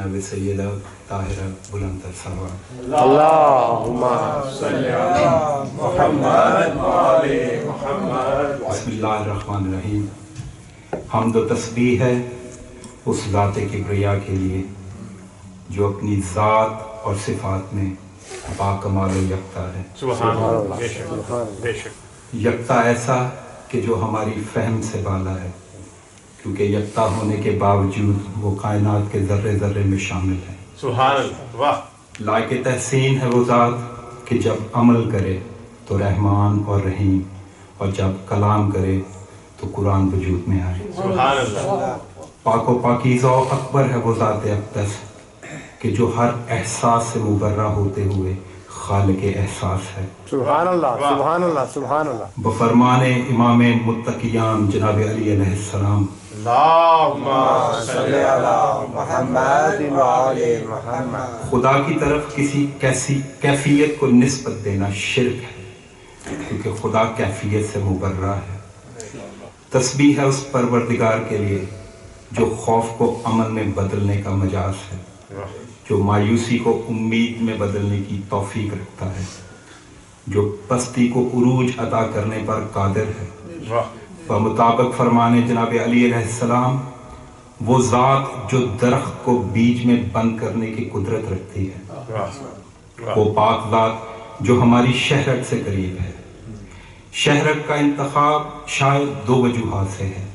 जनाब सैयदा ताहिरा बुलंद सलवा अल्लाहुम्मा सल्ली अला मुहम्मद व आले मुहम्मद। बिस्मिल्लाहिर्रहमानिर्रहीम। हम्द व तस्बीह है उस ज़ात किब्रिया के लिए जो अपनी ज़ात और सिफ़ात में बाकमाल यकता है। सुभान अल्लाह, बेशक बेशक। यकता ऐसा कि जो हमारी फ़हम से बाला है, क्योंकि यकता होने के बावजूद वो कायनात के ज़र्रे ज़र्रे में शामिल है। सुभान अल्लाह, वाह। लायक तहसीन है वो ज़ात कि जब अमल करे तो रहमान और रहीम, और जब कलाम करे तो कुरान वजूद में आए। सुभान अल्लाह। पाको पाकीज़ा और अकबर है वो ज़ात अक़दस कि जो हर एहसास से मुबर्रा होते हुए खालिक एहसास है। सुभान अल्लाह, सुभान अल्लाह, सुभान अल्लाह। बफरमाने इमाम मुत्तकियान जनाब अली अलैहिस्सलाम अल्लाहुम्मा सल्ली अला मुहम्मद व आले मुहम्मद। खुदा की तरफ किसी कैफियत को निस्बत देना शिर्क है, क्योंकि खुदा कैफियत से मुबर्रा है। तस्बीह है उस परवरदिगार के लिए जो खौफ को अमन में बदलने का मजाज है, जो मायूसी को उम्मीद में बदलने की तौफीक रखता है, जो पस्ती को उरूज अता करने पर कादिर है। बमुताबिक फरमाने जनाब अली अलैहिस्सलाम वो ज़ात जो दरख्त को बीज में बंद करने की कुदरत रखती है, वो पाक ज़ात जो हमारी शहरत से करीब है। शहरत का इंतखाब शायद दो वजूहात से है।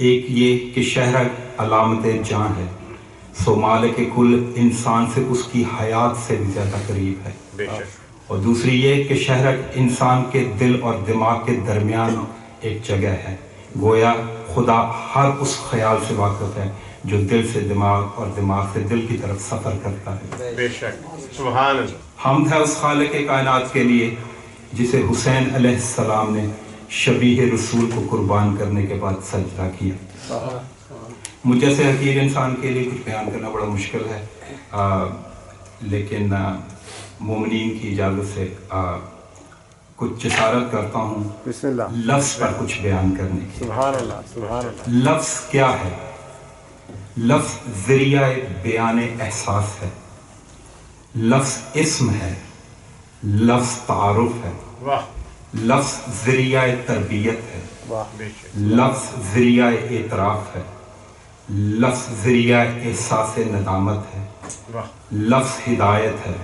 एक ये कि शहरत अलामत जान है, सो मालिक कुल इंसान से उसकी हयात से भी ज़्यादा करीब है। और दूसरी ये कि शहरत इंसान के दिल और दिमाग के दरमियान एक जगह है, गोया खुदा हर उस ख्याल से वाकिफ है जो दिल से दिमाग और दिमाग से दिल की तरफ सफ़र करता है। बेशक, सुभान अल्लाह। हम्द है उस खालिक कायनात के लिए जिसे हुसैन अलैहिस्सलाम ने शबीह रसूल को कुर्बान करने के बाद सजदा किया। मुझ जैसे हकीर इंसान के लिए कुछ बयान करना बड़ा मुश्किल है, लेकिन मोमिनीन की इजाज़त से कुछ जसारत करता हूँ लफ्ज़ पर कुछ बयान करने की। सुभान अल्लाह, सुभान अल्लाह। लफ्ज़ क्या है? लफ्ज़ ज़रिया बयान एहसास है, लफ्ज़ इस्म है, लफ्ज़ तारुफ है, लफ्ज़ ज़रिया तरबियत है, लफ्ज़ ज़रिया एतराफ़ है, लफ्ज़ ज़रिया एहसास नदामत है, लफ्ज़ हिदायत है,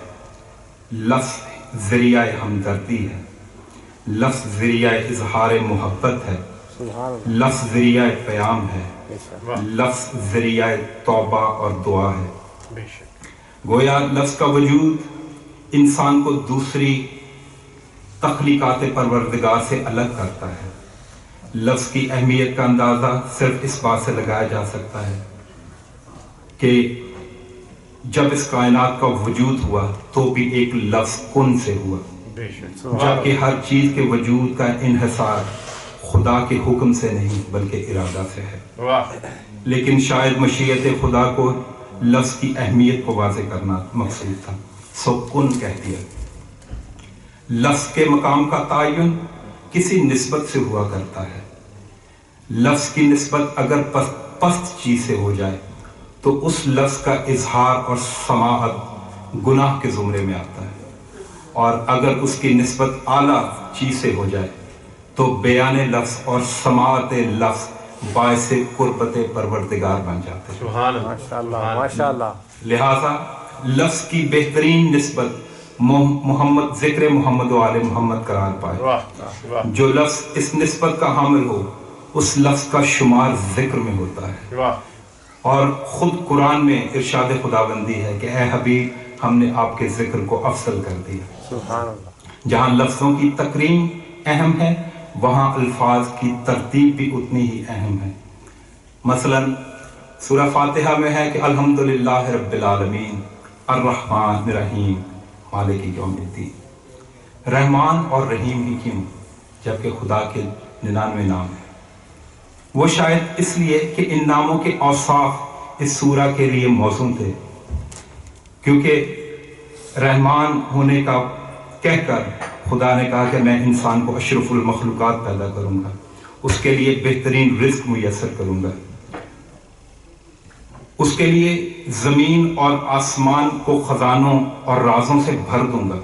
लफ्ज़ ज़रिया हमदर्दी है, लफ्ज़ ज़रिया इजहार मोहब्बत है, लफ्ज़ ज़रिया क़याम है, लफ्ज़ ज़रिया तौबा और दुआ है। गोया लफ्ज़ का वजूद इंसान को दूसरी तख्लीकात परवरदिगार से अलग करता है। लफ्ज़ की अहमियत का अंदाज़ा सिर्फ इस बात से लगाया जा सकता है कि जब इस कायनात का वजूद हुआ तो भी एक लफ्ज़ कुन से हुआ, जबकि हर चीज़ के वजूद का इन्हिसार खुदा के हुक्म से नहीं बल्कि इरादा से है। लेकिन शायद मशीयत खुदा को लफ्ज़ की अहमियत को वाज़ेह करना मकसूद था, सो कुन कह दिया। लफ्ज़ के मकाम का तायुन किसी निस्बत से हुआ करता है। लफ्ज़ की निस्बत अगर पस्त चीज़ से हो जाए तो उस लफ्ज़ का इजहार और समाअत गुनाह के ज़ुमरे में आता है, और अगर उसकी निस्बत आला चीज़ से हो जाए तो बयान लफ्ज़ और समाअत लफ्ज़ बायस कुर्बत परवरदिगार बन जाते हैं। सुभान अल्लाह, माशाअल्लाह, माशाअल्लाह। लिहाजा लफ्ज़ की बेहतरीन निस्बत मोहम्मद ज़िक्र मोहम्मद व आले मोहम्मद करार पाए। जो लफ्ज़ इस निस्बत का हामिल हो उस लफ्ज़ का शुमार ज़िक्र में होता है। और ख़ुद कुरान में इरशाद खुदाबंदी है कि ए हबीब हमने आपके ज़िक्र को अफसल कर दिया। सुभान अल्लाह। जहाँ लफ्ज़ों की तकरीम अहम है वहाँ अल्फाज की तरतीब भी उतनी ही अहम है। मसलन सूरह फातिहा में है कि अल्हम्दुलिल्लाह रब्बिल आलमीन अर्रहमानिर रहीम मालिक यौमिद्दीन। रहमान और रहीम ही क्यों, जबकि खुदा के 99 नाम हैं। वो शायद इसलिए कि इन नामों के औसाफ इस सूरा के लिए मौजूद थे, क्योंकि रहमान होने का कहकर खुदा ने कहा कि मैं इंसान को अशरफुल मखलूकात पैदा करूंगा, उसके लिए बेहतरीन रिस्क मुयस्सर करूंगा। اس کے لیے زمین اور آسمان کو خزانوں اور رازوں سے بھر دوں گا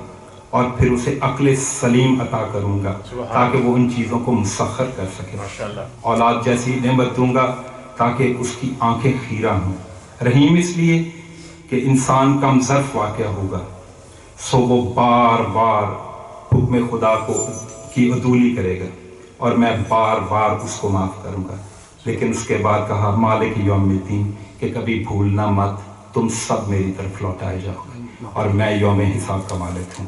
اور پھر اسے عقل سلیم عطا کروں گا تاکہ وہ ان چیزوں کو مسخر کر سکے. اولاد جیسی نعمت دوں گا تاکہ اس کی آنکھیں خیرہ ہوں. رحیم اس لیے کہ انسان کم ظرف واقع ہوگا، سو وہ بار بار حکم خدا کی عدولی کرے گا اور میں بار بار اس کو معاف کروں گا. لیکن اس کے بعد کہا مالک یوم الدین، کہ کبھی بھولنا مت تم سب میری طرف لوٹائے جاؤ گے اور میں یوم حساب کا مالک ہوں.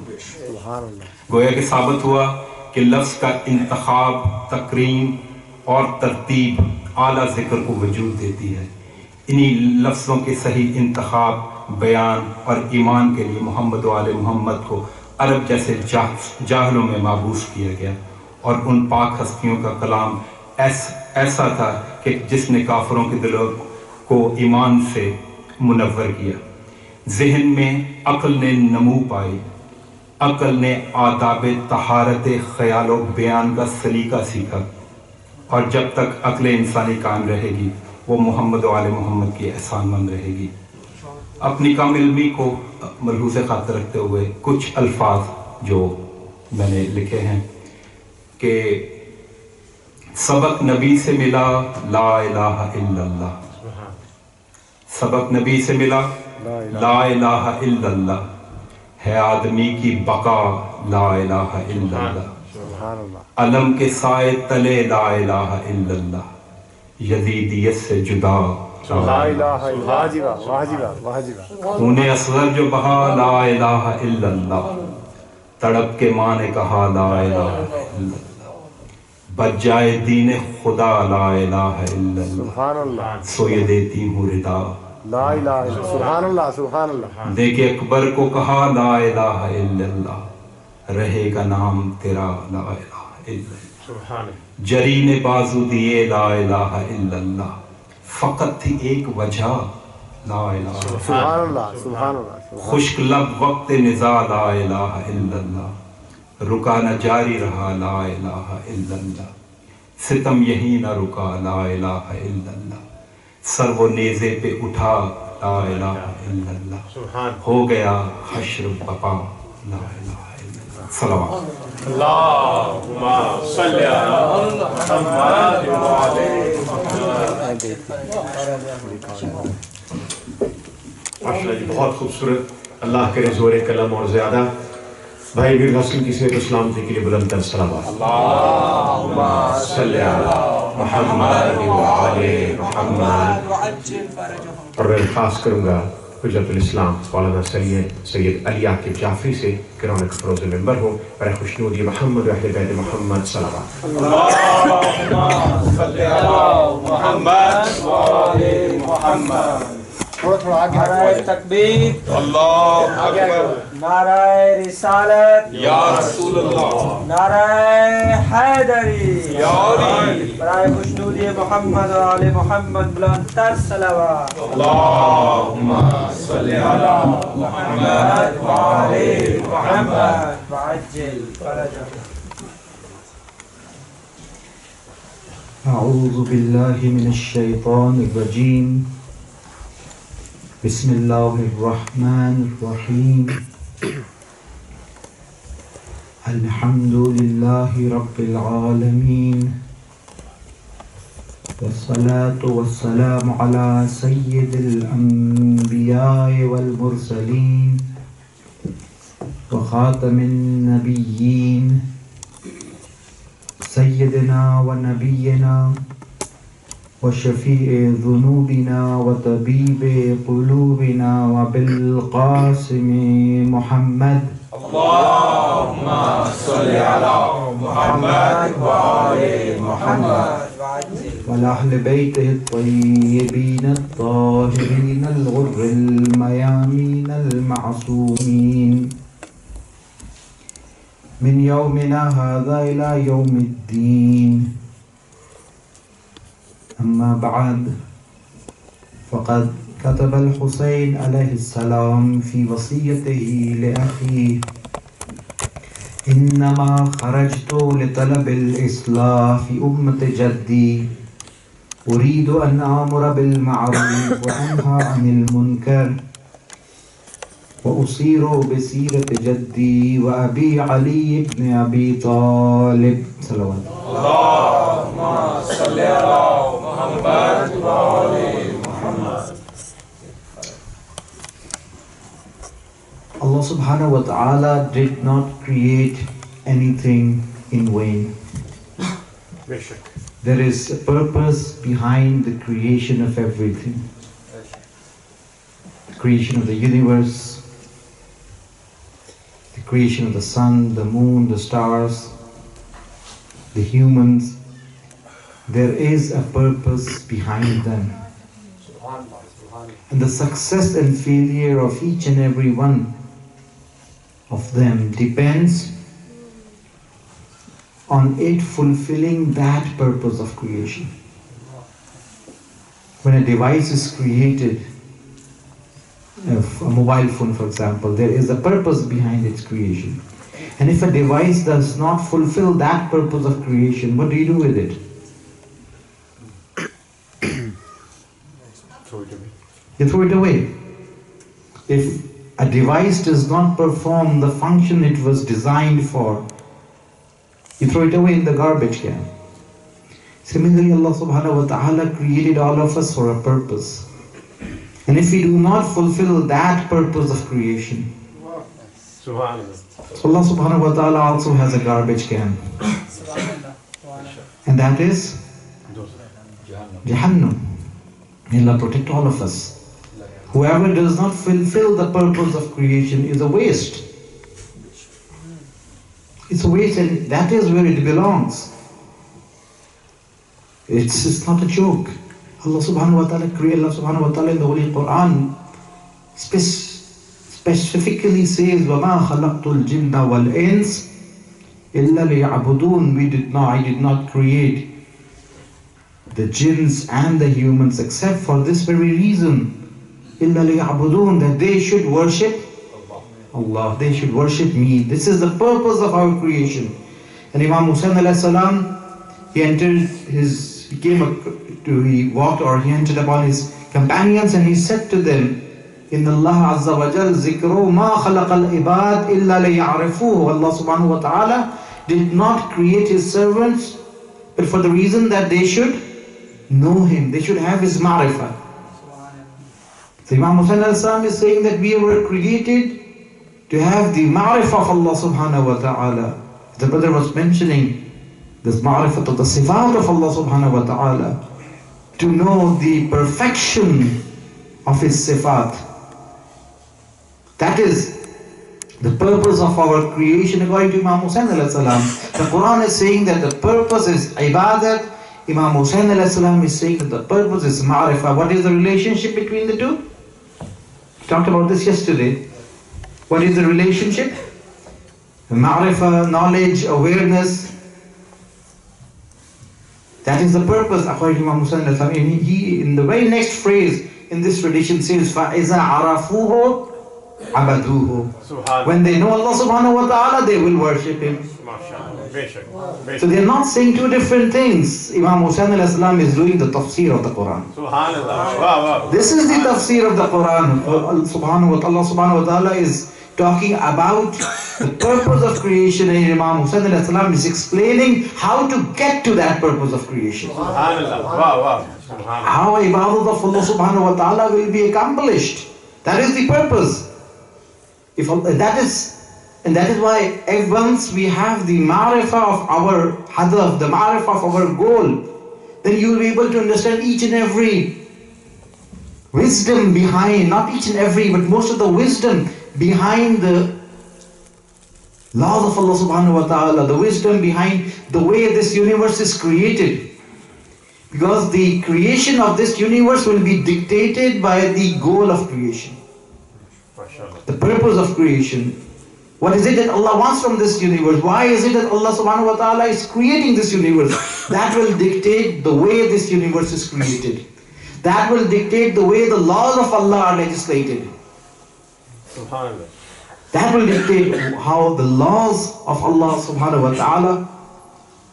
گویا کہ ثابت ہوا کہ لفظ کا انتخاب، تکریم اور ترتیب اعلیٰ ذکر کو وجود دیتی ہے. انہی لفظوں کے صحیح انتخاب، بیان اور ایمان کے لیے محمد و آل محمد کو عرب جیسے جاہلوں میں مابوس کیا گیا، اور ان پاک ہستیوں کا کلام ایسا تھا کہ جس نے کافروں کے دلوں کو ایمان سے منور کیا. ذہن میں عقل نے نمو پائی، عقل نے آداب طہارت خیال و بیان کا سلیقہ سیکھا، اور جب تک عقل انسانی قائم رہے گی وہ محمد و آل محمد کی احسان مند رہے گی. اپنی کم علمی کو ملحوظ خاطر رکھتے ہوئے کچھ الفاظ جو میں نے لکھے ہیں کہ سبق نبی سے ملا لا الہ الا اللہ، سبق نبی سے ملا لا الہ الا اللہ، ہے آدمی کی بقا لا الہ الا اللہ، علم کے سائے تلے لا الہ الا اللہ، یزیدیت سے جدا لا الہ الا اللہ، خون اصغر جو بہا لا الہ الا اللہ، تڑپ کے ماں نے کہا لا الہ الا اللہ، بچ جائے دین خدا لا الہ الا اللہ، سو یہ دیتی ہوں ردا لا الہ الا اللہ، سبحان اللہ سبحان اللہ. دے کے اکبر کو کہا لا الہ الا اللہ، رہے گا نام تیرا لا الہ الا اللہ، جری نے بازو دیے لا الہ الا اللہ، فقط تھی ایک وجہ لا الہ سبحان اللہ سبحان اللہ، خشک لب وقت نزا لا الہ الا اللہ، رکا نہ جاری رہا لا الہ الا اللہ، ستم یہی نہ رکا لا الہ الا اللہ، سر وہ نیزے پہ اٹھا لا الہ الا اللہ، ہو گیا حشر بپا لا الہ الا اللہ. صلوات اللہم صلی علی محمد وعلی محمد. ماشاءاللہ جی، بہت خوبصورت. اللہ کرے زور قلم اور زیادہ. بھائی ویر حسن کی صحت و سلامتی کے لیے بلند تر صلوات. اللہم صلی علی محمد وعلی محمد. اور میں خاص کروں گا حجت الاسلام مولانا سید علی عاقب جعفری سے کہ انہوں نے فروز ممبر ہو برائے خوشنودی محمد و اہل بیت محمد صلوات. اللہم صلی علی محمد وعلی محمد. تھوڑا آگے نعرہ تکبیر اللہ اکبر، نعرہ رسالت یا رسول اللہ، نعرہ حیدری یا علی. برائے خوشنودی محمد و آل محمد بلند تر صلوات. اللہم صلی علی محمد وعلی محمد وعجل فرجہ. اعوذ باللہ من الشیطان الرجیم، بسم اللہ الرحمن الرحیم، الحمد للہ رب العالمین، والصلاة والسلام علی سید الانبیاء والمرسلین وخاتم النبیین سیدنا و نبینا وشفیع ذنوبنا وطبیب قلوبنا وبالقاسم محمد. اللہم صلی علی محمد وعلی محمد وعلی بیتہ الطیبین الطاہرین الغر المیامین المعصومین من یومنا هذا الى یوم الدین. اما بعد، فقد كتب الحسين عليه السلام في وصيته لأخيه: إنما خرجت لطلب الإصلاح في أمة جدي أريد أن آمر بالمعروف وأنهى عن المنكر وأصير بسيرة جدي وأبي علي بن أبي طالب صلوات اللهم صل على محمد وآل محمد. Allah subhanahu wa ta'ala did not create anything in vain. There is a purpose behind the creation of everything. The creation of the universe, the creation of the sun, the moon, the stars, the humans. There is a purpose behind them. And the success and failure of each and every one of them depends on it fulfilling that purpose of creation. When a device is created, a mobile phone for example, there is a purpose behind its creation. And if a device does not fulfill that purpose of creation, what do you do with it? You throw it away. If a device does not perform the function it was designed for, you throw it away in the garbage can. Similarly, Allah subhanahu wa ta'ala created all of us for a purpose. And if we do not fulfill that purpose of creation, so Allah subhanahu wa ta'ala also has a garbage can. And that is Jahannam. May Allah protect all of us. Whoever does not fulfill the purpose of creation is a waste. It's a waste, and that is where it belongs. It's not a joke. Allah subhanahu wa ta'ala created, Allah subhanahu wa ta'ala in the Holy Quran specifically says, وَمَا خَلَقْتُ الْجِنَّ وَالْإِنسِ إِلَّا لِيَعْبُدُونَ I did not create the jinns and the humans except for this very reason. إِلَّا لِيَعْبُدُونَ that they should worship Allah, they should worship me. This is the purpose of our creation. And Imam Hussaini alayhi salam, he entered he walked or he entered upon his companions and he said to them, Inna Allah Azza wa Jal zikru ma khalaqal ibad illa liya'rifuhu. Allah subhanahu wa ta'ala did not create his servants but for the reason that they should know him, they should have his ma'rifah. So Imam Hussaini alayhi salam is saying that we were created to have the ma'rifah of Allah subhanahu wa ta'ala. The brother was mentioning this ma'rifah of the sifat of Allah subhanahu wa ta'ala, to know the perfection of his sifat. That is the purpose of our creation according to Imam Hussaini alayhi salam. The Quran is saying that the purpose is ibadat. Imam Hussaini alayhi salam is saying that the purpose is ma'rifah. What is the relationship between the two? We talked about this yesterday. What is the relationship? Ma'rifah, knowledge, awareness. That is the purpose according to Imam Hussaini. And he, in the very next phrase in this tradition, says, فَإِذَا عَرَفُوهُ عَبَدُوهُ. When they know Allah subhanahu wa ta'ala, they will worship him. So they are not saying two different things. Imam Hussaini alayhi salam is doing the tafsir of the Quran. This is the tafsir of the Quran. Allah subhanahu wa ta'ala is talking about the purpose of creation, and Imam Hussaini alayhi salam is explaining how to get to that purpose of creation. How ibadat of Allah subhanahu wa ta'ala will be accomplished. That is the purpose. And that is why once we have the ma'rifah of our hadaf, the ma'rifah of our goal, then you will be able to understand each and every wisdom behind, not each and every, but most of the wisdom behind the laws of Allah subhanahu wa ta'ala, the wisdom behind the way this universe is created. Because the creation of this universe will be dictated by the goal of creation. The purpose of creation. What is it that Allah wants from this universe? Why is it that Allah subhanahu wa ta'ala is creating this universe? That will dictate the way this universe is created. That will dictate the way the laws of Allah are legislated. That will dictate how the laws of Allah subhanahu wa ta'ala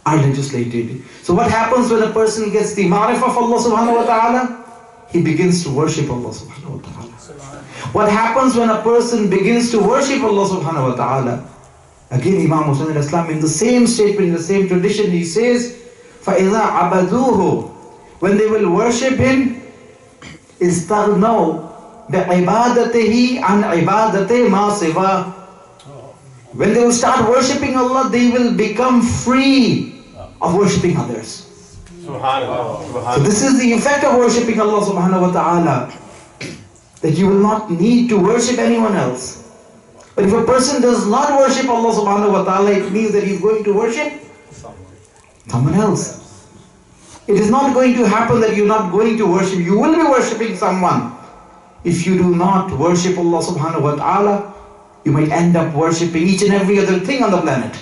are legislated. So what happens when a person gets the ma'rifah of Allah subhanahu wa ta'ala? He begins to worship Allah subhanahu wa ta'ala. What happens when a person begins to worship Allah subhanahu wa ta'ala? Again, Imam Hussaini al-Islam, in the same statement, in the same tradition, he says, فَإِذَا عَبَدُوهُ, when they will worship Him, إِسْتَغْنَوْا بِعِبَادَتِهِ عَنْ عِبَادَتِ مَا سِوَاهُ. When they will start worshipping Allah, they will become free of worshipping others. So this is the effect of worshipping Allah subhanahu wa ta'ala, that you will not need to worship anyone else. But if a person does not worship Allah subhanahu wa ta'ala, it means that he's going to worship someone else. It is not going to happen that you're not going to worship. You will be worshipping someone. If you do not worship Allah subhanahu wa ta'ala, you might end up worshipping each and every other thing on the planet.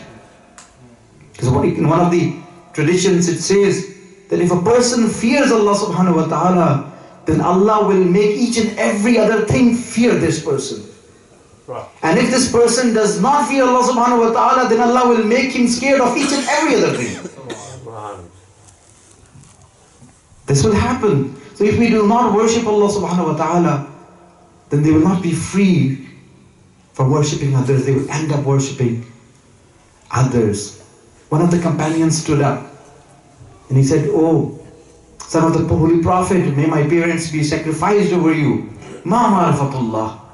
Because in one of the traditions it says that if a person fears Allah subhanahu wa ta'ala, then Allah will make each and every other thing fear this person. And if this person does not fear Allah subhanahu wa ta'ala, then Allah will make him scared of each and every other thing. This will happen. So if we do not worship Allah subhanahu wa ta'ala, then they will not be free from worshipping others. They will end up worshipping others. One of the companions stood up and he said, "Oh, son of the Holy Prophet, may my parents be sacrificed over you. Ma ma'rifatullah."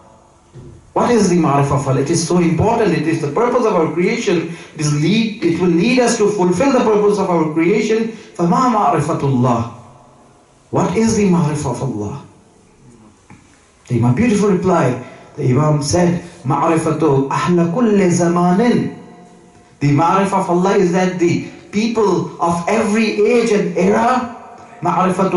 What is the ma'rifah of Allah? It is so important. It is the purpose of our creation. It will lead us to fulfill the purpose of our creation. فَمَا مَعْرِفَةُ. What is the ma'rifah of Allah? The Imam, beautiful reply. The Imam said, مَعْرِفَةُ أَحْلَ كُلِّ زَمَانٍ. The ma'rifah of Allah is that the people of every age and era, مَعْرِفَةُ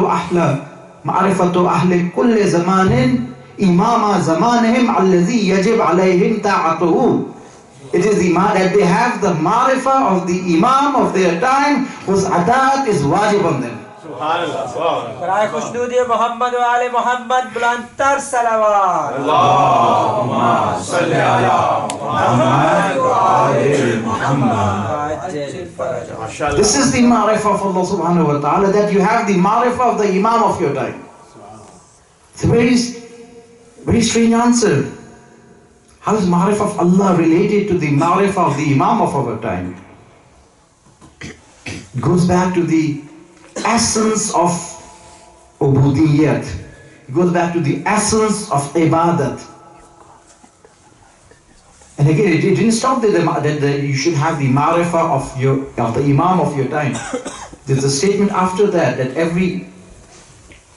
أَحْلِ كُلِّ زَمَانٍ Imama zamanihim alladhi yajib alayhim ta'atuhu. It is the that they have the ma'rifah of the Imam of their time whose adat is wajib on them. Subhanallah. Baraye khushnudi Muhammad wa ali Muhammad bulantar salawat. Allahumma salli ala Muhammad wa ali Muhammad. This is the ma'rifah of Allah subhanahu wa ta'ala, that you have the ma'rifah of the Imam of your time. It's a very strange answer. How is ma'rifah of Allah related to the ma'rifah of the Imam of our time? It goes back to the essence of ubudiyyat. It goes back to the essence of ibadat. And again, it didn't stop that you should have the ma'rifah of the Imam of your time. There's a statement after that every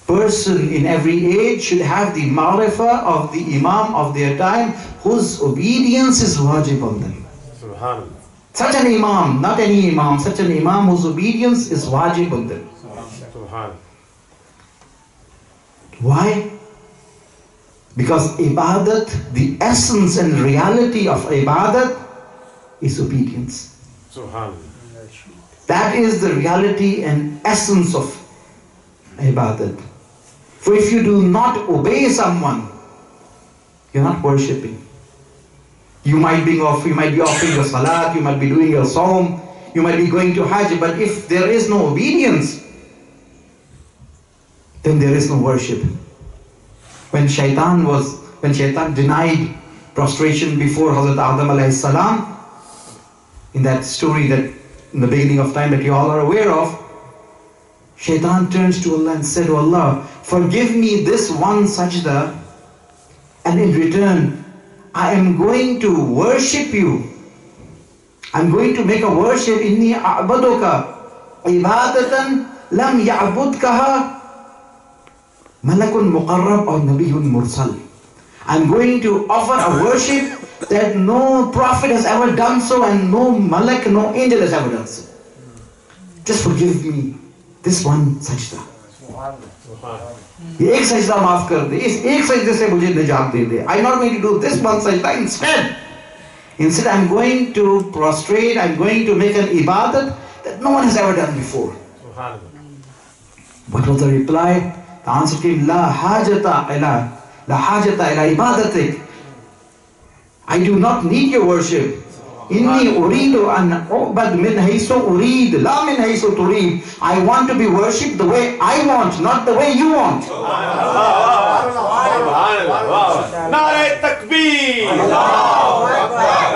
person in every age should have the ma'rifah of the Imam of their time whose obedience is wajib on them. Subhanallah. Such an Imam, not any Imam, such an Imam whose obedience is wajib on them. Subhanallah. Why? Because ibadat, the essence and reality of ibadat is obedience. Subhanallah. That is the reality and essence of ibadat. For if you do not obey someone, you're not worshipping. You might be offering your salat, you might be doing your psalm, you might be going to Hajj, but if there is no obedience, then there is no worship. When shaitan denied prostration before Hazrat Adam alayhi salam, in that story that in the beginning of time that you all are aware of, shaitan turns to Allah and said, "Oh Allah, forgive me this one sajda, and in return, I am going to worship you. I'm going to make a worship. Inni a'baduka ibadatan lam ya'budkaha malakun muqarrab or nabiyyun mursal." I'm going to offer a worship that no prophet has ever done so, and no malak, no angel has ever done so. Just forgive me this one sajda. ये एक सजदा माफ कर दे, इस एक सजदे से मुझे निजात दे दे. I'm not going to do this one sajda instead. Instead, I'm going to prostrate, I'm going to make an ibadat that no one has ever done before. What was the reply? The answer came, La hajata ila ibadatik. I do not need your worship. Inni uridu an u'bad min haythu urid, la min haythu turid. I want to be worshipped the way I want, not the way you want. Nare takbir,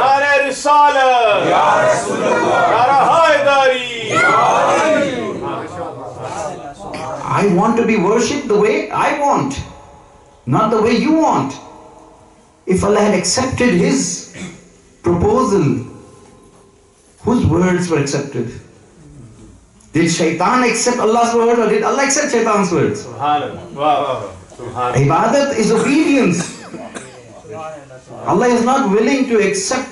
Nare risala, Nare haidari. I want to be worshipped the way I want, not the way you want. If Allah had accepted his proposal, whose words were accepted? Did shaitan accept Allah's word or did Allah accept shaitan's words? Ibadat is obedience. Allah is not willing to accept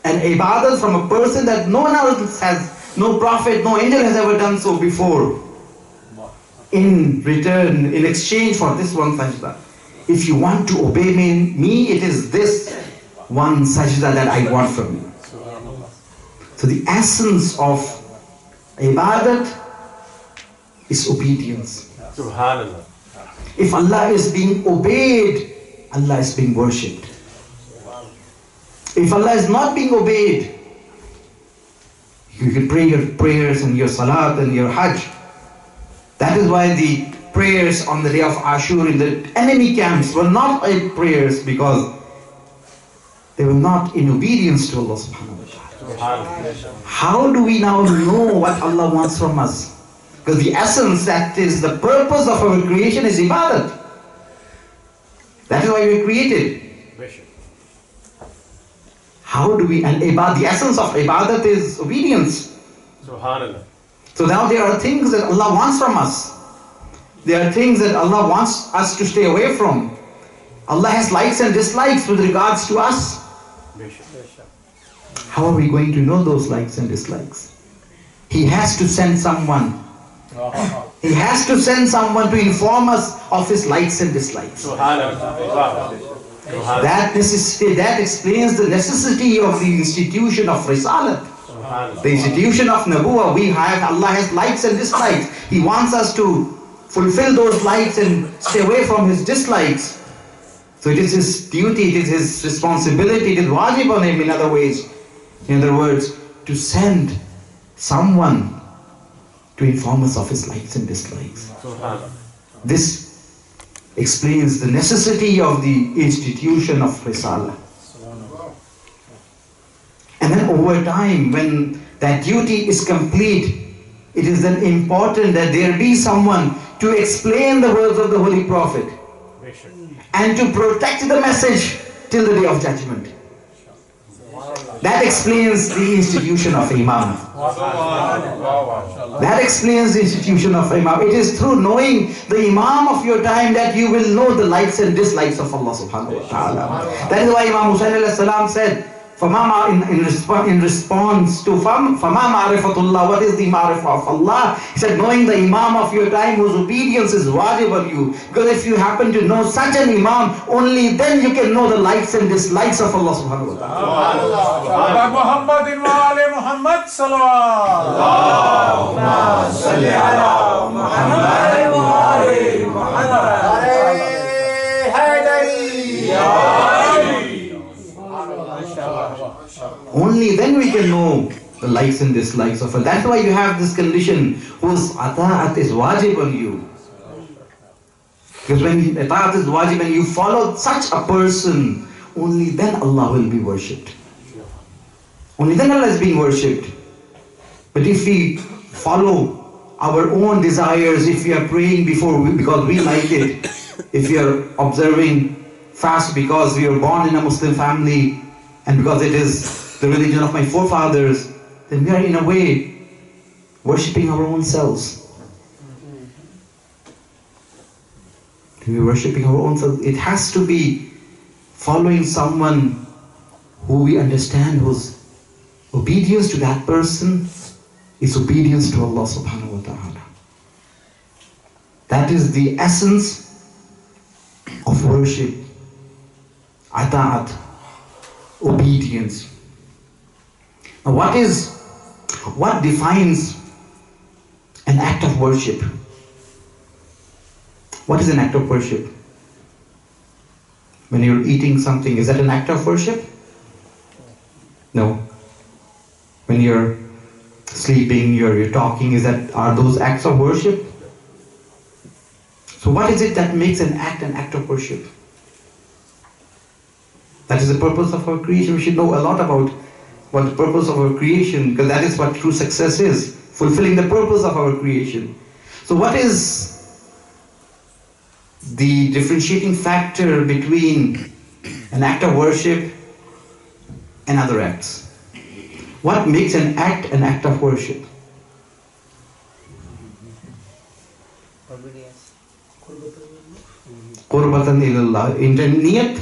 an ibadat from a person that no one else has, no prophet, no angel has ever done so before. In return, in exchange for this one sajda. If you want to obey me, it is this one sajda that I want from you. So the essence of ibadat is obedience. Subhanallah. If Allah is being obeyed, Allah is being worshipped. If Allah is not being obeyed, you can pray your prayers and your salat and your hajj. That is why the prayers on the day of Ashur in the enemy camps were not prayers, because they were not in obedience to Allah subhanahu wa ta'ala. How do we now know what Allah wants from us? Because the essence, that is the purpose of our creation, is ibadat. That is why we were created. How do we, and the essence of ibadat is obedience. Subhanallah. So now there are things that Allah wants from us. There are things that Allah wants us to stay away from. Allah has likes and dislikes with regards to us. How are we going to know those likes and dislikes? He has to send someone. He has to send someone to inform us of his likes and dislikes. That explains the necessity of the institution of Risalat. The institution of Nabuwa. Allah has likes and dislikes. He wants us to fulfill those likes and stay away from his dislikes. So it is his duty, it is his responsibility, it is wajib on him in other ways. In other words, to send someone to inform us of his likes and dislikes. This explains the necessity of the institution of Risala. And then over time, when that duty is complete, it is then important that there be someone to explain the words of the Holy Prophet and to protect the message till the day of judgment. That explains the institution of Imam. That explains the institution of Imam. It is through knowing the Imam of your time that you will know the likes and dislikes of Allah subhanahu wa ta'ala. That is why Imam Hussaini alayhi salam said, in response to Fama ma'rifatullah, what is the ma'rifah of Allah? He said, knowing the Imam of your time whose obedience is wajib on you. Because if you happen to know such an Imam, only then you can know the likes and dislikes of Allah subhanahu wa ta'ala. Muhammadin wa ali Muhammad salawat. Allahumma salli ala Muhammad wa ali Muhammad. Only then we can know the likes and dislikes of Allah. That's why you have this condition, whose ata'at is wajib on you. Because when ata'at is wajib and you follow such a person, only then Allah will be worshipped. Only then Allah is being worshipped. But if we follow our own desires, if we are praying because we like it, if we are observing fast because we were born in a Muslim family, and because it is the religion of my forefathers, then we are in a way worshipping our own selves. We are worshipping our own selves. It has to be following someone who we understand, whose obedience to that person is obedience to Allah subhanahu wa ta'ala. That is the essence of worship. Ata'at, obedience. Now what defines an act of worship? What is an act of worship? When you're eating something, is that an act of worship? No. you're sleeping, you're talking, are those acts of worship? So what is it that makes an act of worship? That is the purpose of our creation. We should know a lot about what the purpose of our creation, because that is what true success is, fulfilling the purpose of our creation. So what is the differentiating factor between an act of worship and other acts? What makes an act of worship? Qurbatan ilallah. Niyat.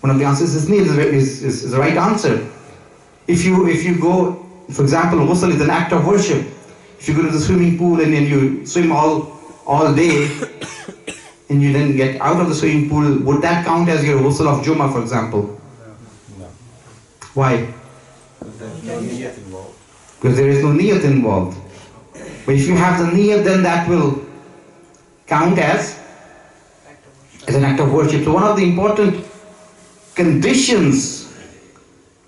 One of the answers is niyat is the right answer. If you go, for example, ghusl is an act of worship. If you go to the swimming pool and then you swim all day and you then get out of the swimming pool, would that count as your ghusl of Jummah, for example? No. Why? Because there is no niyat involved. But if you have the niyat, then that will count as an act of worship. So one of the important conditions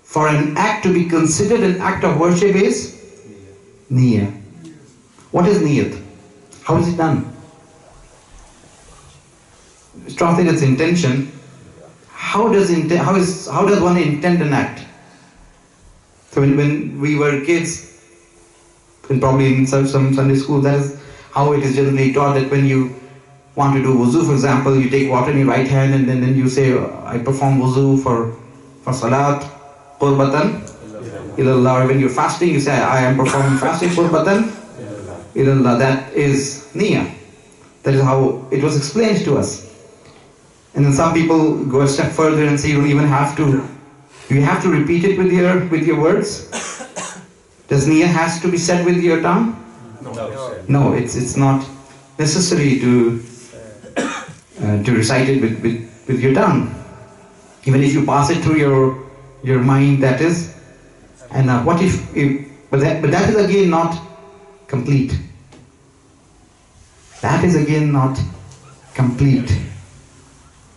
for an act to be considered an act of worship is niyat. What is niyat? How is it done? It's translated as intention. How does one intend an act? So when we were kids, and probably in some Sunday school, that is how it is generally taught, that when you want to do wuzu, for example, you take water in your right hand and then you say, I perform wuzu for salat, qurbatan ilallah. Or when you're fasting, you say, I am performing fasting, qurbatan ilallah. That is niyyah. That is how it was explained to us. And then some people go a step further and say, you don't even have to. Do you have to repeat it with your words? Does niyyah has to be said with your tongue? No, it's not necessary to recite it with your tongue. Even if you pass it through your mind, that is enough. But that is again not complete. That is again not complete.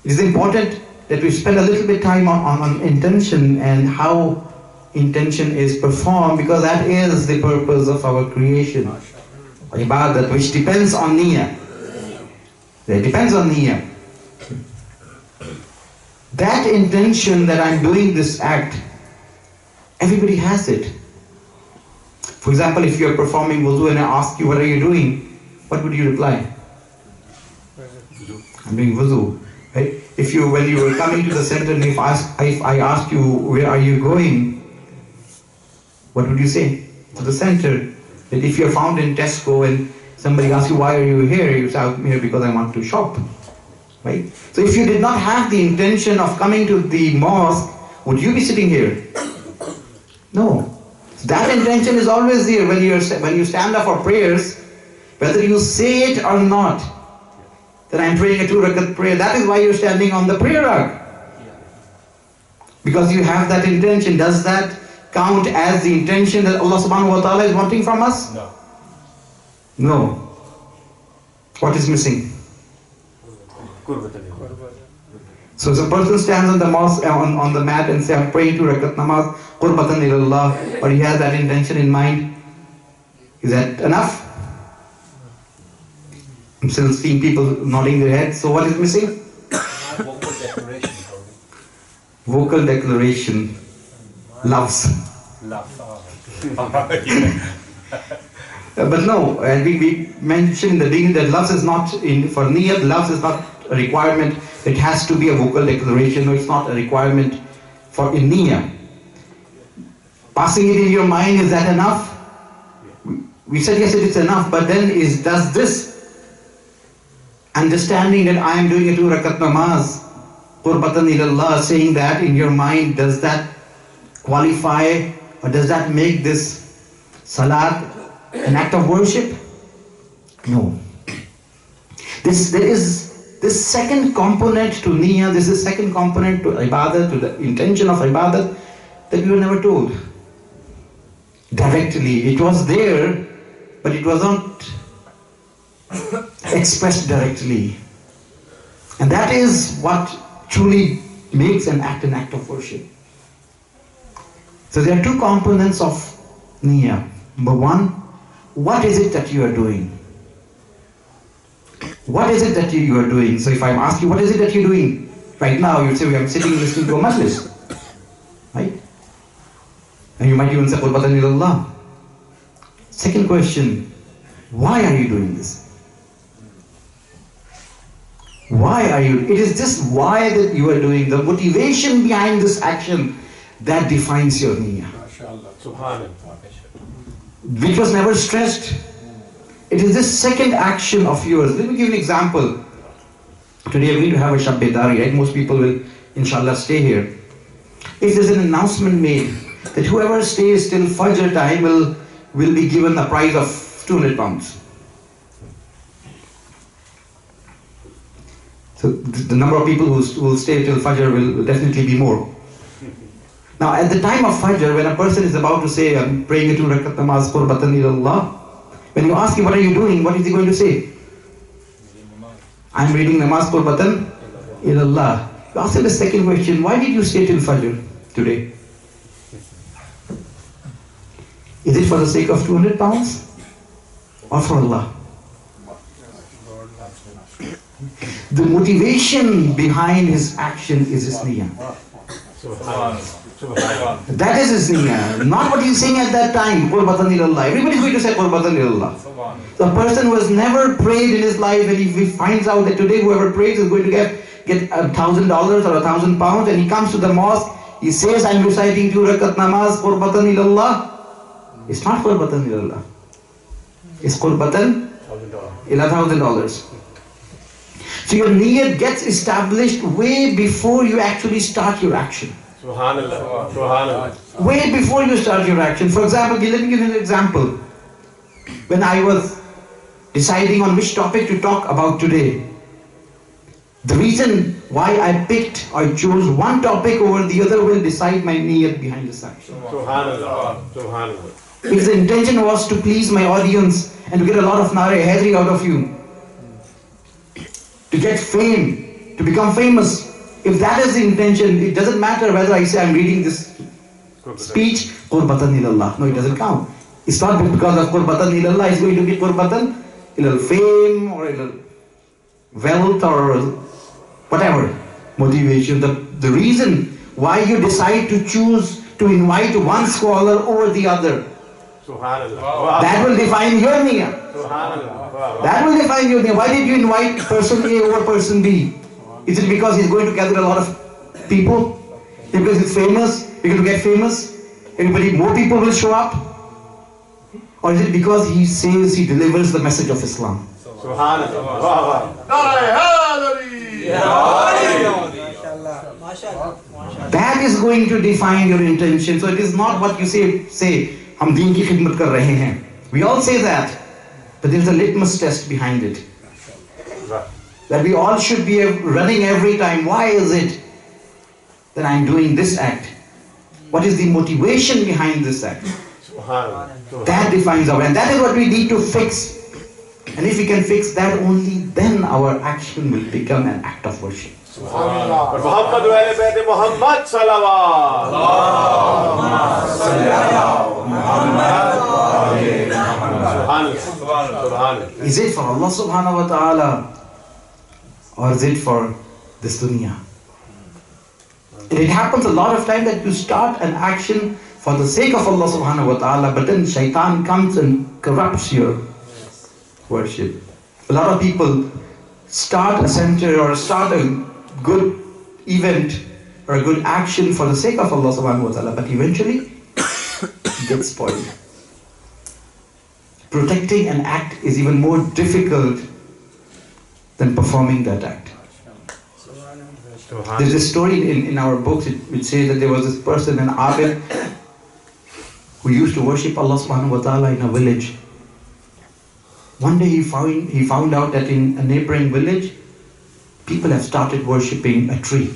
It is important that we spend a little bit time on intention and how intention is performed, because that is the purpose of our creation. Ibadat, which depends on niyyah. It depends on niyyah. That intention that I'm doing this act, everybody has it. For example, if you're performing wudu and I ask you, what are you doing? What would you reply? I'm doing wudu. Right? When you were coming to the center and if I asked you, where are you going? What would you say? To the center. That if you're found in Tesco and somebody asks you, why are you here? You say, I'm here because I want to shop. Right? So if you did not have the intention of coming to the mosque, would you be sitting here? No. So that intention is always there when you stand up for prayers, whether you say it or not, that I'm praying a 2-rakat prayer. That is why you're standing on the prayer rug. Because you have that intention. Does that count as the intention that Allah subhanahu wa ta'ala is wanting from us? No. No. What is missing? So if a person stands on the mosque, on the mat and says, I'm praying 2 rakat namaz, qurbatan ilallah, or he has that intention in mind, is that enough? I'm still seeing people nodding their heads. So what is missing? Vocal declaration. Vocal declaration. Loves. But no, I think we mentioned in the beginning that loves is not, for niyyat, loves is not a requirement. It has to be a vocal declaration. No, it's not a requirement for in niyyah. Passing it in your mind, is that enough? We said yes, it is enough, but then does this understanding that I am doing a 2 rakat namaz, qurbatan ilallah, saying that in your mind, does that qualify or does that make this salat an act of worship? No. There is this second component to niyyah, this is second component to ibadat, to the intention of ibadat, that we were never told directly. It was there, but it was not expressed directly. And that is what truly makes an act of worship. So there are two components of niyyah. Number one, what is it that you are doing? What is it that you are doing? So if I ask you, what is it that you're doing? Right now, you'd say, I'm sitting listening to a majlis. Right? And you might even say, qurbatan ilallah. Second question, why are you doing this? Why are you? It is this why that you are doing, the motivation behind this action that defines your niyyah. Which was never stressed. It is this second action of yours. Let me give you an example. Today we are going to have a Shab Bedari, right? Most people will, inshallah, stay here. If there's an announcement made that whoever stays till Fajr time will be given a prize of £200. So the number of people who will stay till Fajr will definitely be more. Now at the time of Fajr, when a person is about to say, I'm praying a 2 rakat namaz qurbatan ilallah, when you ask him, what are you doing? What is he going to say? I'm reading namaz qurbatan ilallah. You ask him the second question, why did you stay till Fajr today? Is it for the sake of £200 or for Allah? The motivation behind his action is his niyyah. That is his niyyah, not what he's saying at that time, qurbatan ilallah. Everybody is going to say qurbatan ilallah. The person who has never prayed in his life, and if he finds out that today whoever prays is going to get $1,000 or £1,000, and he comes to the mosque, he says, I'm reciting 2 rakat namaz qurbatan ilallah. It's not qurbatan ilallah. It's qurbatan ila $1,000. So your niyyah gets established way before you actually start your action. Subhanallah. Subhanallah. Way before you start your action. For example, let me give you an example. When I was deciding on which topic to talk about today, the reason why I picked or chose one topic over the other will decide my niyyah behind this action. Subhanallah. Subhanallah. If the intention was to please my audience and to get a lot of nare-e-haydari out of you, to get fame, to become famous, if that is the intention, it doesn't matter whether I say I'm reading this speech, qurbatan ilallah. No, it doesn't count. It's not because of qurbatan ilallah, it's going to be qurbatan ilal fame or ilal wealth or whatever motivation. The reason why you decide to choose to invite one scholar over the other, that will define your niyyah. That will define your niyyah. Why did you invite person A over person B? Is it because he's going to gather a lot of people? Because he's famous? Because to get famous? More people will show up? Or is it because he says he delivers the message of Islam? That is going to define your intention. So it is not what you say, hum deen ki khidmat kar rahe hain. We all say that, but there is a litmus test behind it. That we all should be running every time. Why is it that I'm doing this act? What is the motivation behind this act? That defines our, and that is what we need to fix. And if we can fix that, only then our action will become an act of worship. Muhammad wa ahli bayt Muhammad salawat. Allahumma salli ala Muhammad wa ali Muhammad. Is it for Allah subhanahu wa ta'ala, or is it for this dunya? And it happens a lot of time that you start an action for the sake of Allah subhanahu wa ta'ala, but then shaitan comes and corrupts your worship. A lot of people start a center or start a good event or a good action for the sake of Allah subhanahu wa ta'ala, but eventually it gets spoiled. Protecting an act is even more difficult than performing that act. There's a story in our books which says that there was this person, an Abid, who used to worship Allah subhanahu wa ta'ala in a village. One day he found out that in a neighboring village, people have started worshipping a tree.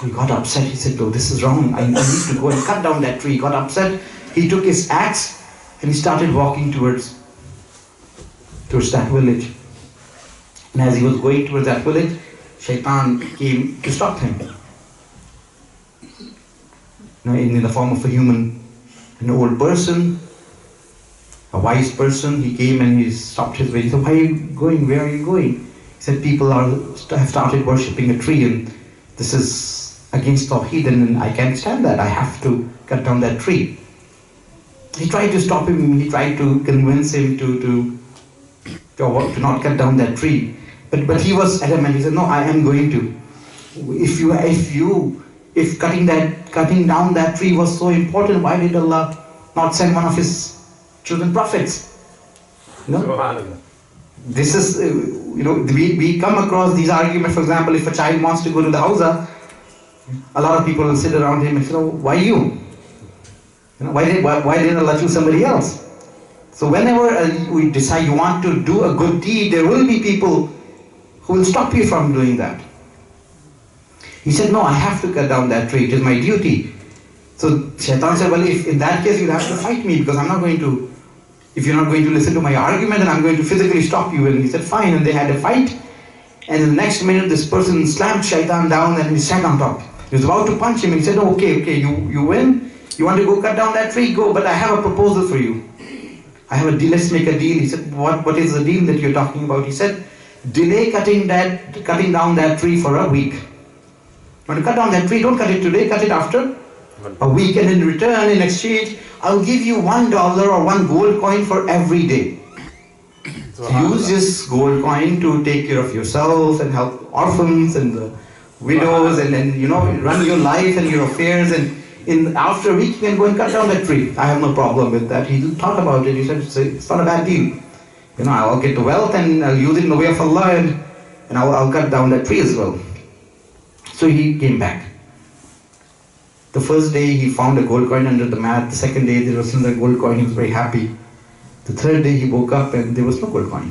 He got upset. He said, oh, this is wrong. I need to go and cut down that tree. He got upset. He took his axe and he started walking towards that village. And as he was going towards that village, Shaitan came to stop him. in the form of a human, an old person, a wise person. He came and he stopped his way. He said, "Why are you going? Where are you going?" He said, "People have started worshipping a tree, and this is against Tawheed, and I can't stand that. I have to cut down that tree." He tried to stop him. He tried to convince him to not cut down that tree. But he was adamant. He said, "No, I am going to. If cutting down that tree was so important, why did Allah not send one of His chosen prophets?" This is, we come across these arguments. For example, if a child wants to go to the Hausa, a lot of people will sit around him and say, "Why you? Why didn't Allah choose somebody else?" So whenever we decide you want to do a good deed, there will be people who will stop you from doing that. He said, "No, I have to cut down that tree. It is my duty." So Shaitan said, "Well, if in that case you'll have to fight me, because if you're not going to listen to my argument, then I'm going to physically stop you." And he said, "Fine." And they had a fight. And in the next minute, this person slammed Shaitan down and he sat on top. He was about to punch him. And he said, "Okay, you win. You want to go cut down that tree? Go. But I have a proposal for you. I have a deal. Let's make a deal." He said, What is the deal that you're talking about?" He said, "Delay cutting down that tree for a week. You want to cut down that tree? Don't cut it today. Cut it after a week. And in return, in exchange, I'll give you $1 or one gold coin for every day. So use this gold coin to take care of yourself and help orphans and the widows, and then run your life and your affairs. And after a week, you can go and cut down that tree. I have no problem with that." He thought about it. He said, "It's not a bad deal. I'll get the wealth and I'll use it in the way of Allah, and I'll cut down that tree as well." So he came back. The first day he found a gold coin under the mat. The second day there was another gold coin. He was very happy. The third day he woke up and there was no gold coin.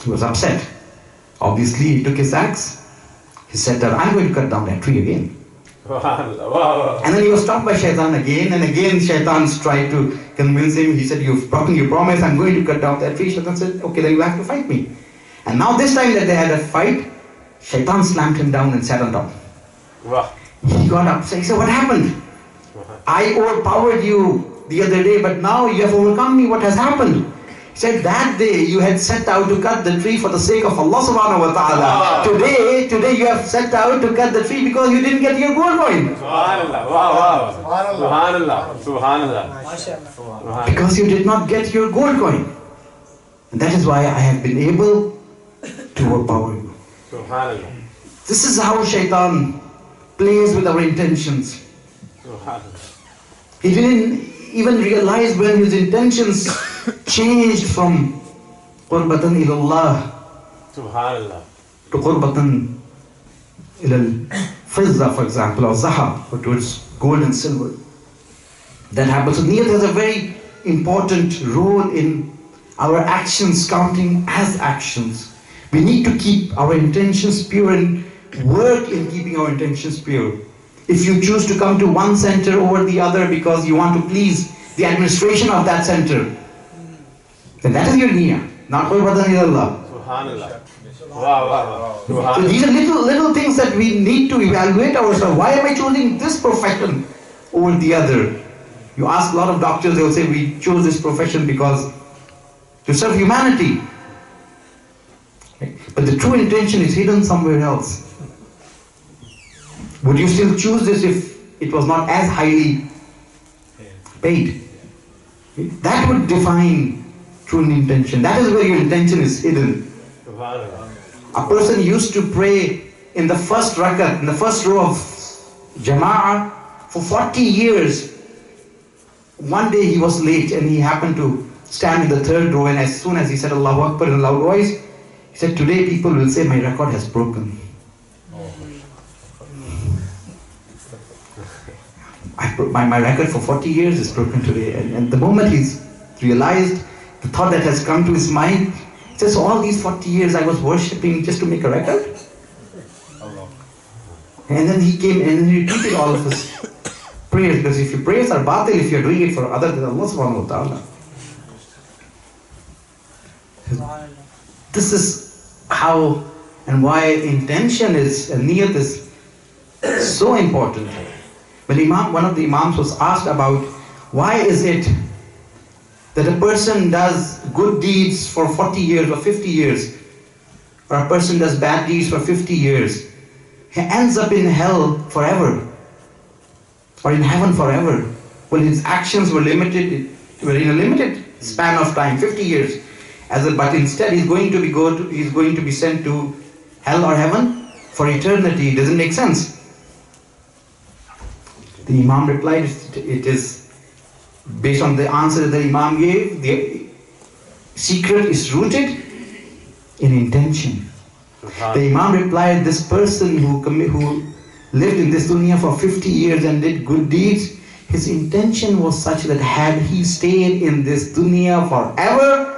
He was upset. Obviously he took his axe. He said that I'm going to cut down that tree again. And then he was stopped by Shaitan again, and again Shaitan tried to convince him. He said, "You've broken your promise, I'm going to cut down that tree." Shaitan said, "Okay, then you have to fight me." And now this time that they had a fight, Shaitan slammed him down and sat on top. He got upset. He said, "What happened? I overpowered you the other day, but now you have overcome me. What has happened?" He said, "That day you had set out to cut the tree for the sake of Allah subhanahu wa ta'ala. Today you have set out to cut the tree because you didn't get your gold coin." Subhanallah. Because you did not get your gold coin. And that is why I have been able to overpower you. This is how Shaitan plays with our intentions. He didn't even realize when his intentions changed from qurbatan ilallah to qurbatan ilal fizza, for example, or zahab, or towards gold and silver. That happens. So niyat has a very important role in our actions counting as actions. We need to keep our intentions pure and work in keeping our intentions pure. If you choose to come to one center over the other because you want to please the administration of that center, then that is your niyyah, not qurbatan ilallah. So these are little things that we need to evaluate ourselves. Why am I choosing this profession over the other? You ask a lot of doctors, they will say, "We chose this profession because to serve humanity." But the true intention is hidden somewhere else. Would you still choose this if it was not as highly paid? That would define true intention. That is where your intention is hidden. A person used to pray in the first rakat, in the first row of Jama'ah for 40 years. One day he was late and he happened to stand in the third row, and as soon as he said Allahu Akbar in a loud voice, he said, "Today people will say my record has broken. My record for 40 years is broken today." And the moment he's realized the thought that has come to his mind, he says, "All these 40 years I was worshipping just to make a record?" And then he came and he repeated all of his prayers, because if your prayers are batil, if you're doing it for other than Allah subhanahu wa ta'ala. This is how and why intention is, and niyat is So important. When one of the Imams was asked about why is it that a person does good deeds for 40 years or 50 years, or a person does bad deeds for 50 years, he ends up in hell forever, or in heaven forever. Well, his actions were in a limited span of time, 50 years. But instead he's going to be sent to hell or heaven for eternity. It doesn't make sense. The Imam replied, it is based on the answer that the Imam gave, the secret is rooted in intention. The Imam replied, this person who lived in this dunya for 50 years and did good deeds, his intention was such that had he stayed in this dunya forever,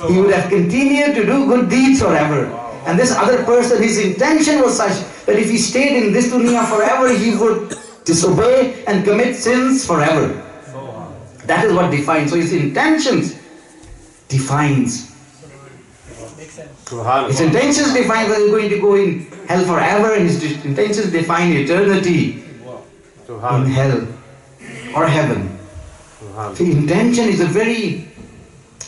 he would have continued to do good deeds forever. And this other person, his intention was such that if he stayed in this dunya forever, he would disobey and commit sins forever. That is what defines. So his intentions defines. His intentions define whether he's going to go in hell forever. His intentions define eternity in hell or heaven. So intention is a very,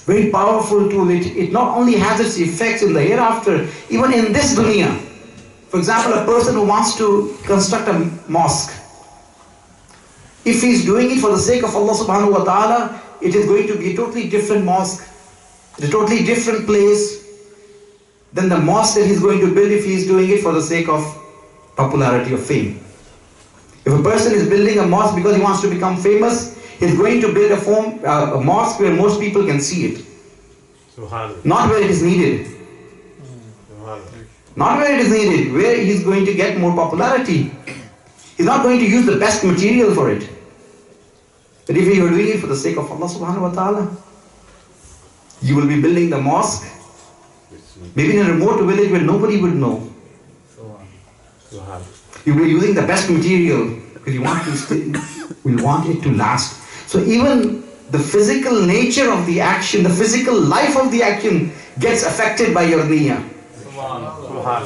very powerful tool. It not only has its effects in the hereafter, even in this dunya. For example, a person who wants to construct a mosque, if he is doing it for the sake of Allah subhanahu wa ta'ala, it is going to be a totally different mosque, a totally different place than the mosque that he is going to build if he is doing it for the sake of popularity or fame. If a person is building a mosque because he wants to become famous, he is going to build a mosque where most people can see it. Not where it is needed. Not where it is needed, where he is going to get more popularity. He's not going to use the best material for it. But if you are doing it for the sake of Allah subhanahu wa ta'ala, you will be building the mosque, maybe in a remote village where nobody would know. You will be using the best material because you want it to last. So even the physical nature of the action, the physical life of the action gets affected by your niyyah.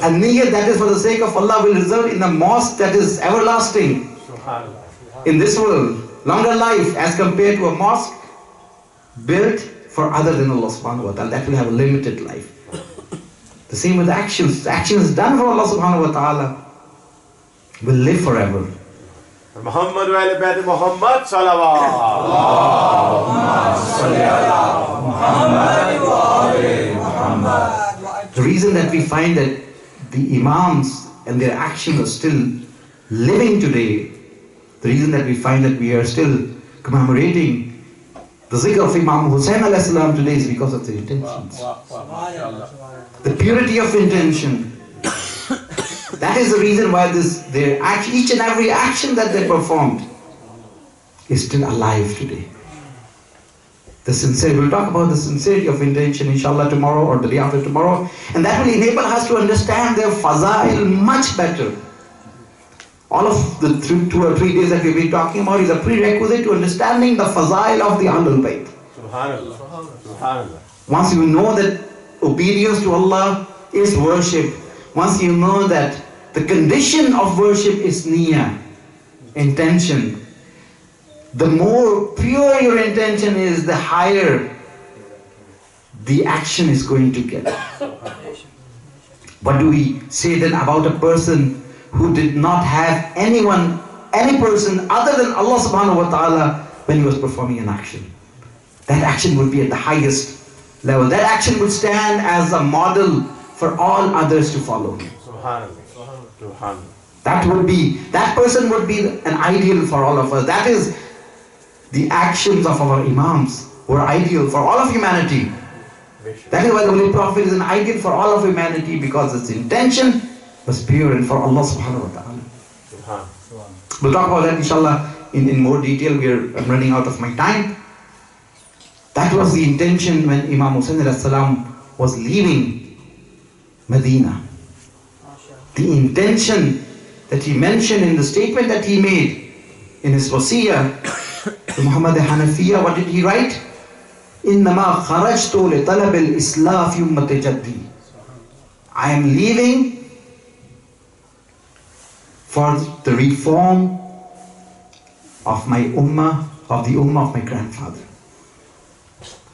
And niyyah that is for the sake of Allah will result in a mosque that is everlasting in this world, longer life as compared to a mosque built for other than Allah subhanahu wa ta'ala, that will have a limited life. The same with actions. The actions done for Allah subhanahu wa ta'ala will live forever. Muhammad wa ali bayt Muhammad salawat. Allahumma salli ala Muhammad wa ali Muhammad. The reason that we find that the Imams and their actions are still living today, the reason that we find that we are still commemorating the zikr of Imam Hussain alayhi salam today is because of their intentions. The purity of intention. That is the reason why each and every action that they performed is still alive today. We'll talk about the sincerity of intention inshallah tomorrow or the day after tomorrow, and that will enable us to understand their fazail much better. All of the 2 or 3 days that we've been talking about is a prerequisite to understanding the fazail of the Ahlul Bayt. Once you know that obedience to Allah is worship, once you know that the condition of worship is niyyah, intention, the more pure your intention is, the higher the action is going to get. What do we say then about a person who did not have any person other than Allah subhanahu wa ta'ala when he was performing an action? That action would be at the highest level. That action would stand as a model for all others to follow. That person would be an ideal for all of us. That is the actions of our Imams were ideal for all of humanity. That is why the Holy Prophet is an ideal for all of humanity, because its intention was pure and for Allah subhanahu wa ta'ala. We'll talk about that inshallah in more detail. I'm running out of my time. That was the intention when Imam Hussain alayhi salam was leaving Medina. The intention that he mentioned in the statement that he made in his wasiyah to Muhammad Hanafiya, what did he write? إِنَّمَا خَرَجْتُ لِطَلَبِ الْإِسْلَافِ يُمَّةِ جَدِّي. I am leaving for the reform of my ummah, of the ummah of my grandfather.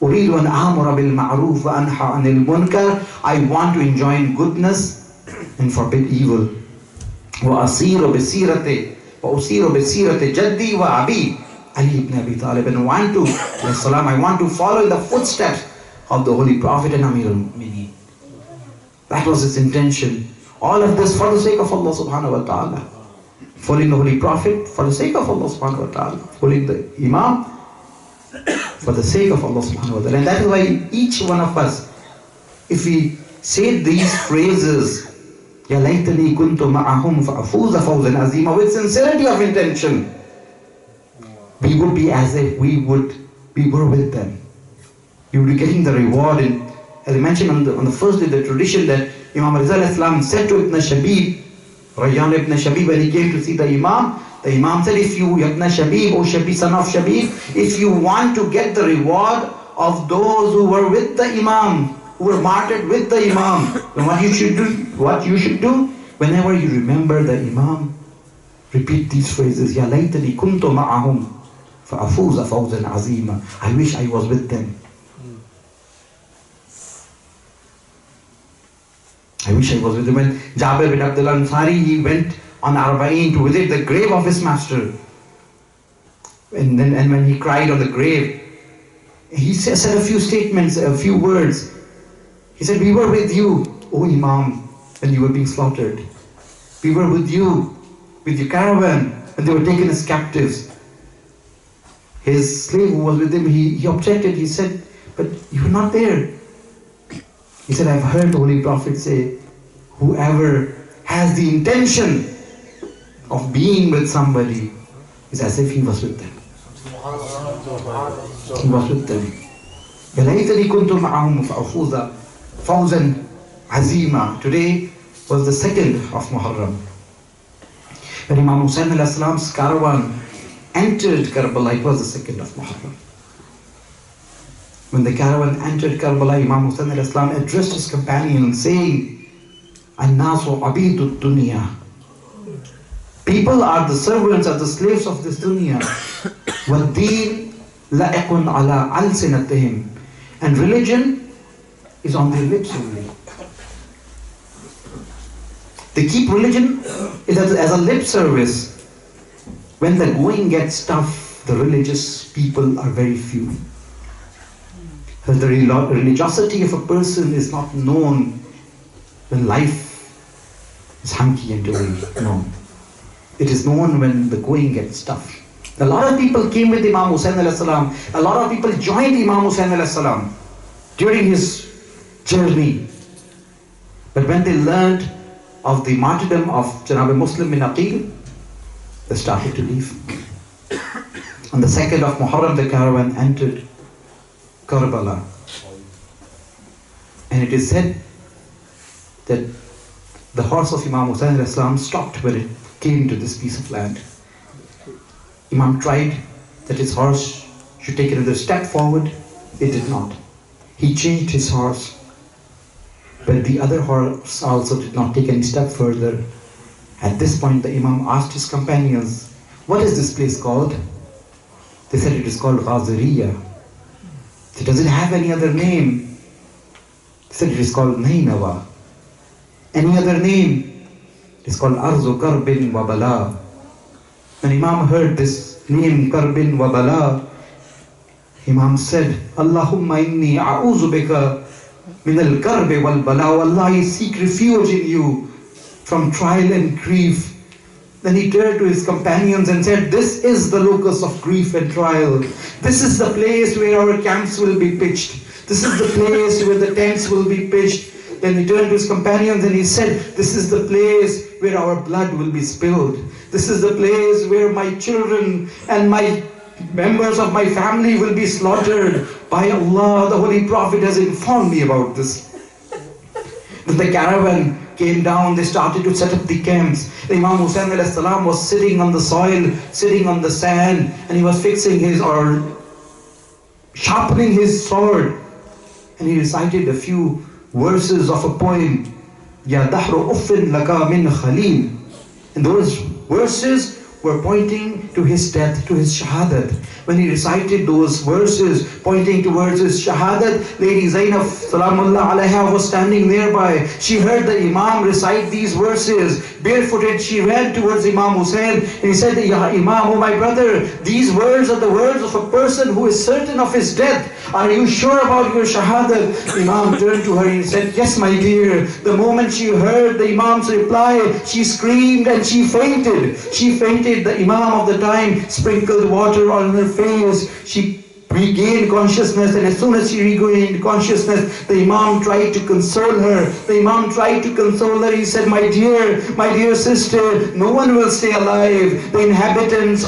أريد أن آمر بالمعروف وأنهى عن المنكر. I want to enjoin goodness and forbid evil. وأسير بسيرة Jeddah وأبي Ali ibn Abi Talib, and I want to follow in the footsteps of the Holy Prophet and Amir al-Mu'mineen. That was his intention. All of this for the sake of Allah subhanahu wa ta'ala. Following the Holy Prophet for the sake of Allah subhanahu wa ta'ala. Following the Imam for the sake of Allah subhanahu wa ta'ala. And that is why each one of us, if we say these phrases, Ya laytani kuntu ma'ahum fa'afuza fawzan azima, with sincerity of intention, we would be as if we were with them. We would be getting the reward. And as I mentioned on the first day, the tradition that Imam Rizal Islam said to Ibn Shabib, Rayyan ibn Shabib, when he came to see the Imam said, if you, Ibn Shabib, O Shabib, son of Shabib, if you want to get the reward of those who were with the Imam, who were martyred with the Imam, then what you should do, whenever you remember the Imam, repeat these phrases, Ya laytani kuntu ma'ahum fa'afuza fawzan azima. I wish I was with them. I wish I was with them. When Jabir bin Abdullah Ansari, he went on Arba'een to visit the grave of his master. And when he cried on the grave, he said a few statements, a few words. He said, we were with you, O Imam, when you were being slaughtered. We were with you, with your caravan, when they were taken as captives. His slave who was with him, he objected. He said, but you were not there. He said, I've heard the Holy Prophet say, whoever has the intention of being with somebody is as if he was with them. He was with them. يَلَيْتَنِي كُنْتُ مَعَهُمْ فَأَفُوزَ فَوْزًا عَزِيمًا. Today was the 2nd of Muharram. When Imam Hussain al-Islam's caravan entered Karbala, it was the 2nd of Muharram. When the caravan entered Karbala, Imam Hussain al-Islam addressed his companions saying, An-nasu abidu dunya. People are the servants, are the slaves of this dunya. وَالدِّينَ لَائِقٌ عَلَىٰ أَلْسِنَتِهِمْ. And religion is on their lips only. They keep religion as a lip service. When the going gets tough, the religious people are very few. The religiosity of a person is not known when life is hunky and dory. No. It is known when the going gets tough. A lot of people came with Imam Hussain alayhi salam. A lot of people joined Imam Hussain alayhi salam during his journey. But when they learned of the martyrdom of Janab Muslim bin Aqib, they started to leave. On the 2nd of Muharram, the caravan entered Karbala. And it is said that the horse of Imam Hussain alayhi salam stopped when it came to this piece of land. Imam tried that his horse should take another step forward. It did not. He changed his horse. But the other horse also did not take any step further. At this point, the Imam asked his companions, what is this place called? They said it is called Ghaziriya. He said, does it have any other name? They said it is called Nainawa. Any other name? It is called Arzu Karbin wa Bala. When Imam heard this name, Karbin wa Bala, Imam said, Allahumma inni a'udhu bika min al-karbi wal bala. Allah, I seek refuge in you from trial and grief. Then he turned to his companions and said, this is the locus of grief and trial. This is the place where our camps will be pitched. This is the place where the tents will be pitched. Then he turned to his companions and he said, this is the place where our blood will be spilled. This is the place where my children and my members of my family will be slaughtered. By Allah, the Holy Prophet has informed me about this. Then the caravan came down, they started to set up the camps. Imam Hussain alayhi salam was sitting on the soil, sitting on the sand, and he was fixing sharpening his sword. And he recited a few verses of a poem. Ya dahru uffin laka min khalil. And those verses were pointing to his death, to his shahadat. When he recited those verses pointing towards his shahadat, Lady Zainab Salamullah Alaiha was standing nearby. She heard the Imam recite these verses. Barefooted, she ran towards Imam Hussain and he said, Ya Imam, oh my brother, these words are the words of a person who is certain of his death. Are you sure about your shahadat? Imam turned to her and he said, yes, my dear. The moment she heard the Imam's reply, she screamed and she fainted. She fainted. The Imam of the time sprinkled water on her face. She regained consciousness, and as soon as she regained consciousness, the Imam tried to console her. The Imam tried to console her. He said, my dear sister, no one will stay alive. The inhabitants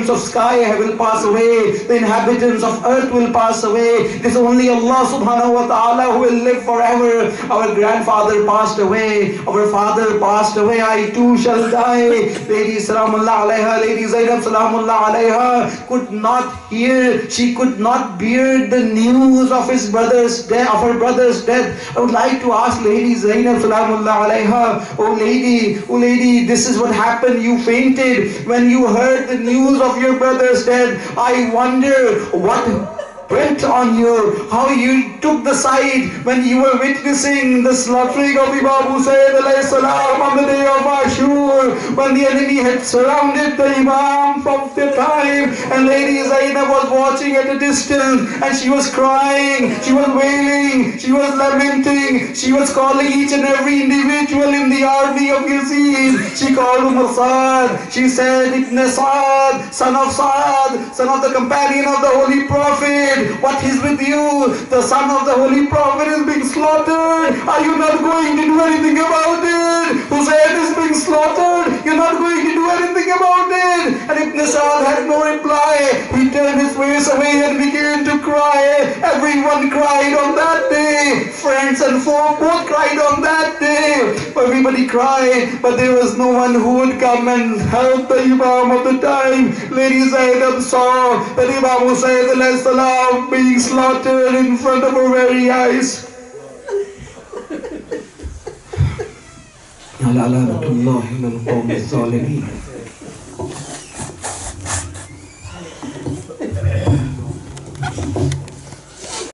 of sky will pass away. The inhabitants of earth will pass away. It is only Allah subhanahu wa ta'ala who will live forever. Our grandfather passed away. Our father passed away. I too shall die. Lady Salamullah Alaiha, Lady Zainab Salamullah Alaiha could not hear. She could not bear the news of his brother's death, of her brother's death. I would like to ask Lady Zainab Salamullah Alaiha, oh lady, this is what happened. You fainted when you heard the news of your brother's death. I wonder what went on you, how you took the side when you were witnessing the slaughtering of Imam Hussain alayhi salam on the day of Ashur, when the enemy had surrounded the Imam of the time, and Lady Zainab was watching at a distance, and she was crying, she was wailing, she was lamenting, she was calling each and every individual in the army of Yazid. She called Umar Saad. She said, Ibn Saad, son of Saad, son of the companion of the Holy Prophet, what is with you? The son of the Holy Prophet is being slaughtered. Are you not going to do anything about it? Hussain is being slaughtered. You're not going to do anything about it. And Ibn Saad had no reply. He turned his face away and began to cry. Everyone cried on that day. Friends and foe both cried on that day. Everybody cried, but there was no one who would come and help the Imam of the time. Lady Zainab saw that Imam Hussain alayhi salam being slaughtered in front of her very eyes.